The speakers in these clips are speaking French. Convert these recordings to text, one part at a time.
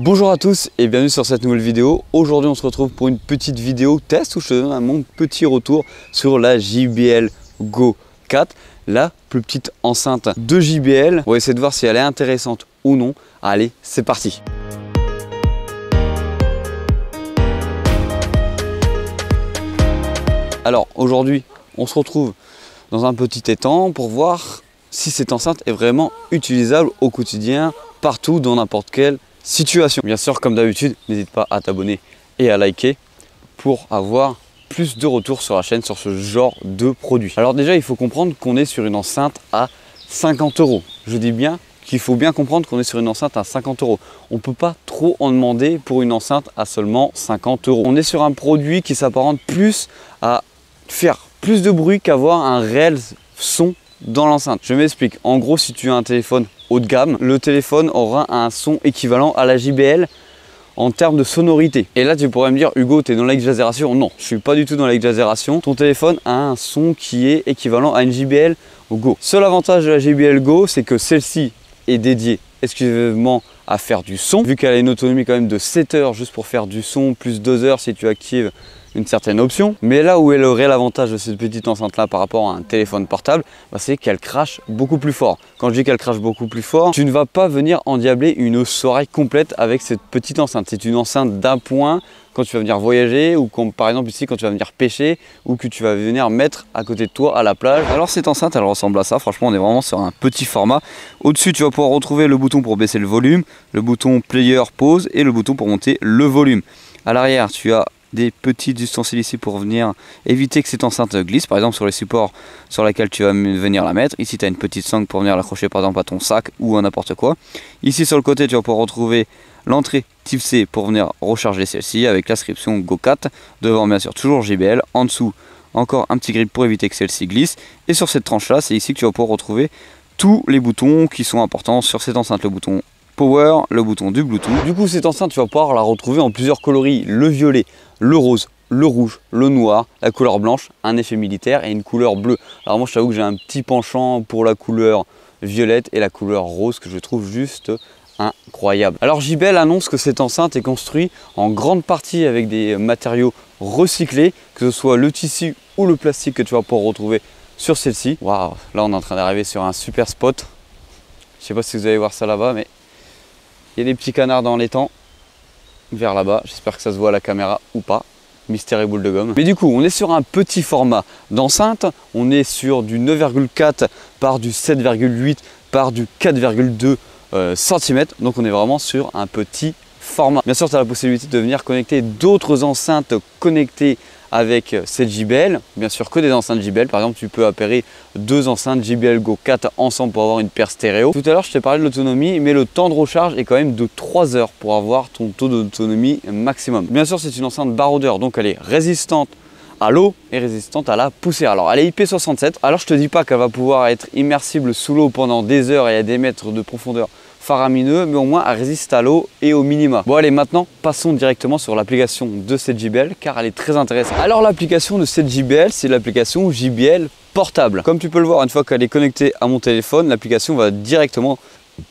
Bonjour à tous et bienvenue sur cette nouvelle vidéo. Aujourd'hui on se retrouve pour une petite vidéo test où je te donne mon petit retour sur la JBL Go 4, la plus petite enceinte de JBL. On va essayer de voir si elle est intéressante ou non. Allez, c'est parti. Alors aujourd'hui on se retrouve dans un petit étang pour voir si cette enceinte est vraiment utilisable au quotidien, partout, dans n'importe quelle situation. Bien sûr, comme d'habitude, n'hésite pas à t'abonner et à liker pour avoir plus de retours sur la chaîne sur ce genre de produit. Alors déjà, il faut comprendre qu'on est sur une enceinte à 50 €. Je dis bien qu'il faut bien comprendre qu'on est sur une enceinte à 50 €. On ne peut pas trop en demander pour une enceinte à seulement 50 €. On est sur un produit qui s'apparente plus à faire plus de bruit qu'avoir un réel son dans l'enceinte. Je m'explique. En gros, si tu as un téléphone haut de gamme, le téléphone aura un son équivalent à la JBL en termes de sonorité. Et là, tu pourrais me dire, Hugo, tu es dans l'exagération. Non, je ne suis pas du tout dans l'exagération. Ton téléphone a un son qui est équivalent à une JBL Go. Seul avantage de la JBL Go, c'est que celle-ci est dédiée exclusivement à faire du son, vu qu'elle a une autonomie quand même de 7 heures juste pour faire du son, plus 2 heures si tu actives une certaine option. Mais là où est le réel avantage de cette petite enceinte là par rapport à un téléphone portable, c'est qu'elle crache beaucoup plus fort. Quand je dis qu'elle crache beaucoup plus fort, tu ne vas pas venir endiabler une soirée complète avec cette petite enceinte. C'est une enceinte d'appoint quand tu vas venir voyager, ou comme par exemple ici quand tu vas venir pêcher, ou que tu vas venir mettre à côté de toi à la plage. Alors cette enceinte elle ressemble à ça. Franchement on est vraiment sur un petit format. Au-dessus tu vas pouvoir retrouver le bouton pour baisser le volume, le bouton player pause et le bouton pour monter le volume. À l'arrière tu as des petits ustensiles ici pour venir éviter que cette enceinte glisse, par exemple sur les supports sur lesquels tu vas venir la mettre. Ici tu as une petite sangle pour venir l'accrocher par exemple à ton sac ou à n'importe quoi. Ici sur le côté tu vas pouvoir retrouver l'entrée type C pour venir recharger celle-ci avec l'inscription Go 4. Devant bien sûr toujours JBL, en dessous encore un petit grip pour éviter que celle-ci glisse. Et sur cette tranche là c'est ici que tu vas pouvoir retrouver tous les boutons qui sont importants sur cette enceinte. Le bouton Power, le bouton du Bluetooth. Du coup cette enceinte tu vas pouvoir la retrouver en plusieurs coloris, le violet, le rose, le rouge, le noir, la couleur blanche, un effet militaire et une couleur bleue. Alors moi je t'avoue que j'ai un petit penchant pour la couleur violette et la couleur rose que je trouve juste incroyable. Alors JBL annonce que cette enceinte est construite en grande partie avec des matériaux recyclés, que ce soit le tissu ou le plastique que tu vas pouvoir retrouver sur celle-ci. Waouh, là on est en train d'arriver sur un super spot. Je sais pas si vous allez voir ça là-bas, mais il y a des petits canards dans l'étang vers là-bas. J'espère que ça se voit à la caméra ou pas. Mystère et boule de gomme. Mais du coup, on est sur un petit format d'enceinte. On est sur du 9,4 par du 7,8 par du 4,2 cm. Donc on est vraiment sur un petit format. Bien sûr, tu as la possibilité de venir connecter d'autres enceintes connectées avec cette JBL, bien sûr que des enceintes JBL. Par exemple tu peux appairer deux enceintes JBL Go 4 ensemble pour avoir une paire stéréo. Tout à l'heure je t'ai parlé de l'autonomie, mais le temps de recharge est quand même de 3 heures pour avoir ton taux d'autonomie maximum. Bien sûr c'est une enceinte baroudeur, donc elle est résistante à l'eau et résistante à la poussière. Alors elle est IP67, alors je te dis pas qu'elle va pouvoir être immersible sous l'eau pendant des heures et à des mètres de profondeur faramineux, mais au moins elle résiste à l'eau et au minima. Bon allez, maintenant passons directement sur l'application de cette JBL car elle est très intéressante. Alors l'application de cette JBL, c'est l'application JBL portable. Comme tu peux le voir, une fois qu'elle est connectée à mon téléphone, l'application va directement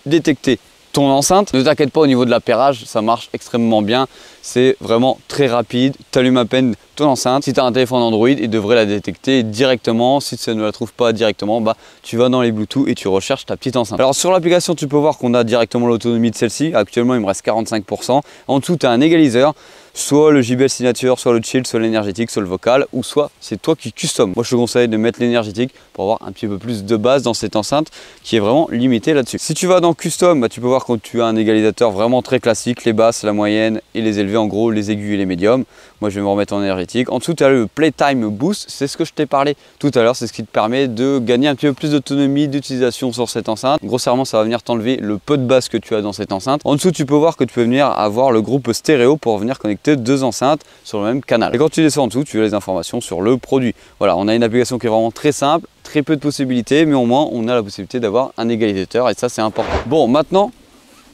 détecter ton enceinte. Ne t'inquiète pas, au niveau de l'appairage, ça marche extrêmement bien. C'est vraiment très rapide. Tu allumes à peine ton enceinte. Si tu as un téléphone Android, il devrait la détecter directement. Si tu ne la trouves pas directement, tu vas dans les Bluetooth et tu recherches ta petite enceinte. Alors sur l'application, tu peux voir qu'on a directement l'autonomie de celle-ci. Actuellement, il me reste 45%. En dessous, tu as un égaliseur. Soit le JBL Signature, soit le Chill, soit l'énergétique, soit le vocal, ou soit c'est toi qui custom. Moi je te conseille de mettre l'énergétique pour avoir un petit peu plus de base dans cette enceinte qui est vraiment limitée là-dessus. Si tu vas dans custom, tu peux voir que tu as un égalisateur vraiment très classique, les basses, la moyenne et les élevés, en gros les aigus et les médiums. Moi je vais me remettre en énergétique. En dessous tu as le Playtime Boost, c'est ce que je t'ai parlé tout à l'heure, c'est ce qui te permet de gagner un petit peu plus d'autonomie d'utilisation sur cette enceinte. Grossièrement ça va venir t'enlever le peu de basse que tu as dans cette enceinte. En dessous tu peux voir que tu peux venir avoir le groupe stéréo pour venir connecter deux enceintes sur le même canal. Et quand tu descends en dessous, tu as les informations sur le produit. Voilà, on a une application qui est vraiment très simple, très peu de possibilités, mais au moins on a la possibilité d'avoir un égalisateur et ça c'est important. Bon, maintenant,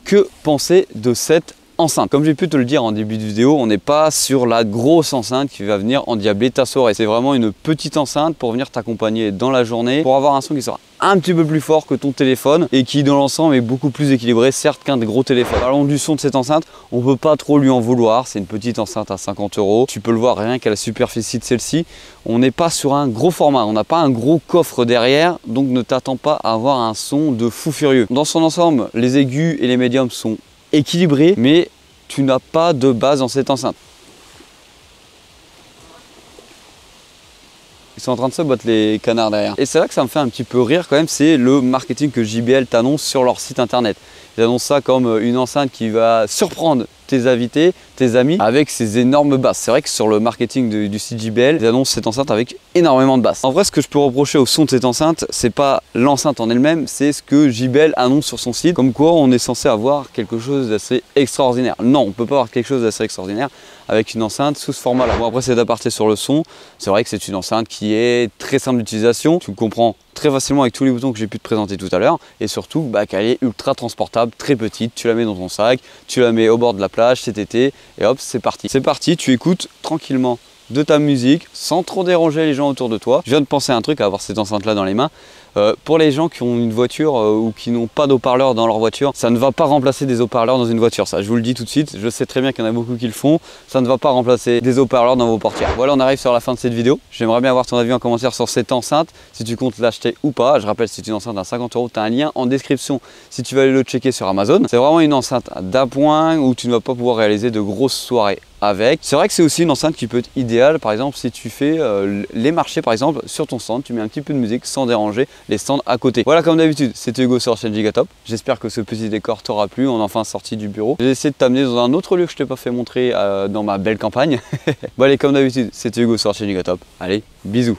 que penser de cette enceinte. Comme j'ai pu te le dire en début de vidéo, on n'est pas sur la grosse enceinte qui va venir endiabler ta soirée. C'est vraiment une petite enceinte pour venir t'accompagner dans la journée, pour avoir un son qui sera un petit peu plus fort que ton téléphone et qui dans l'ensemble est beaucoup plus équilibré, certes, qu'un gros téléphone. Parlons du son de cette enceinte, on peut pas trop lui en vouloir, c'est une petite enceinte à 50 €. Tu peux le voir rien qu'à la superficie de celle-ci, on n'est pas sur un gros format, on n'a pas un gros coffre derrière, donc ne t'attends pas à avoir un son de fou furieux. Dans son ensemble, les aigus et les médiums sont équilibrés, mais tu n'as pas de basse dans cette enceinte. Ils sont en train de se battre les canards derrière. Et c'est là que ça me fait un petit peu rire quand même, c'est le marketing que JBL t'annonce sur leur site internet. Ils annoncent ça comme une enceinte qui va surprendre tes invités, tes amis, avec ces énormes basses. C'est vrai que sur le marketing du site JBL, ils annoncent cette enceinte avec énormément de basses. En vrai, ce que je peux reprocher au son de cette enceinte, c'est pas l'enceinte en elle-même, c'est ce que JBL annonce sur son site, comme quoi on est censé avoir quelque chose d'assez extraordinaire. Non, on peut pas avoir quelque chose d'assez extraordinaire avec une enceinte sous ce format-là. Bon, après, c'est d'aparté sur le son. C'est vrai que c'est une enceinte qui est très simple d'utilisation. Tu le comprends très facilement avec tous les boutons que j'ai pu te présenter tout à l'heure. Et surtout, qu'elle est ultra transportable, très petite. Tu la mets dans ton sac, tu la mets au bord de la plage cet été et hop, c'est parti. C'est parti, tu écoutes tranquillement de ta musique sans trop déranger les gens autour de toi. Je viens de penser à un truc, à avoir cette enceinte là dans les mains. Pour les gens qui ont une voiture ou qui n'ont pas d'haut-parleur dans leur voiture, ça ne va pas remplacer des haut-parleurs dans une voiture. Ça, je vous le dis tout de suite, je sais très bien qu'il y en a beaucoup qui le font. Ça ne va pas remplacer des haut-parleurs dans vos portières. Voilà, on arrive sur la fin de cette vidéo. J'aimerais bien avoir ton avis en commentaire sur cette enceinte, si tu comptes l'acheter ou pas. Je rappelle, c'est une enceinte à 50 €. Tu as un lien en description si tu veux aller le checker sur Amazon. C'est vraiment une enceinte d'appoint où tu ne vas pas pouvoir réaliser de grosses soirées avec. C'est vrai que c'est aussi une enceinte qui peut être idéale, par exemple, si tu fais les marchés, par exemple, sur ton stand, tu mets un petit peu de musique sans déranger les stands à côté. Voilà, comme d'habitude, c'était Hugo sur la chaîne Gigatop. J'espère que ce petit décor t'aura plu. On est enfin sorti du bureau. J'ai essayé de t'amener dans un autre lieu que je t'ai pas fait montrer dans ma belle campagne. Bon allez, comme d'habitude, c'était Hugo sur la chaîne Gigatop. Allez, bisous.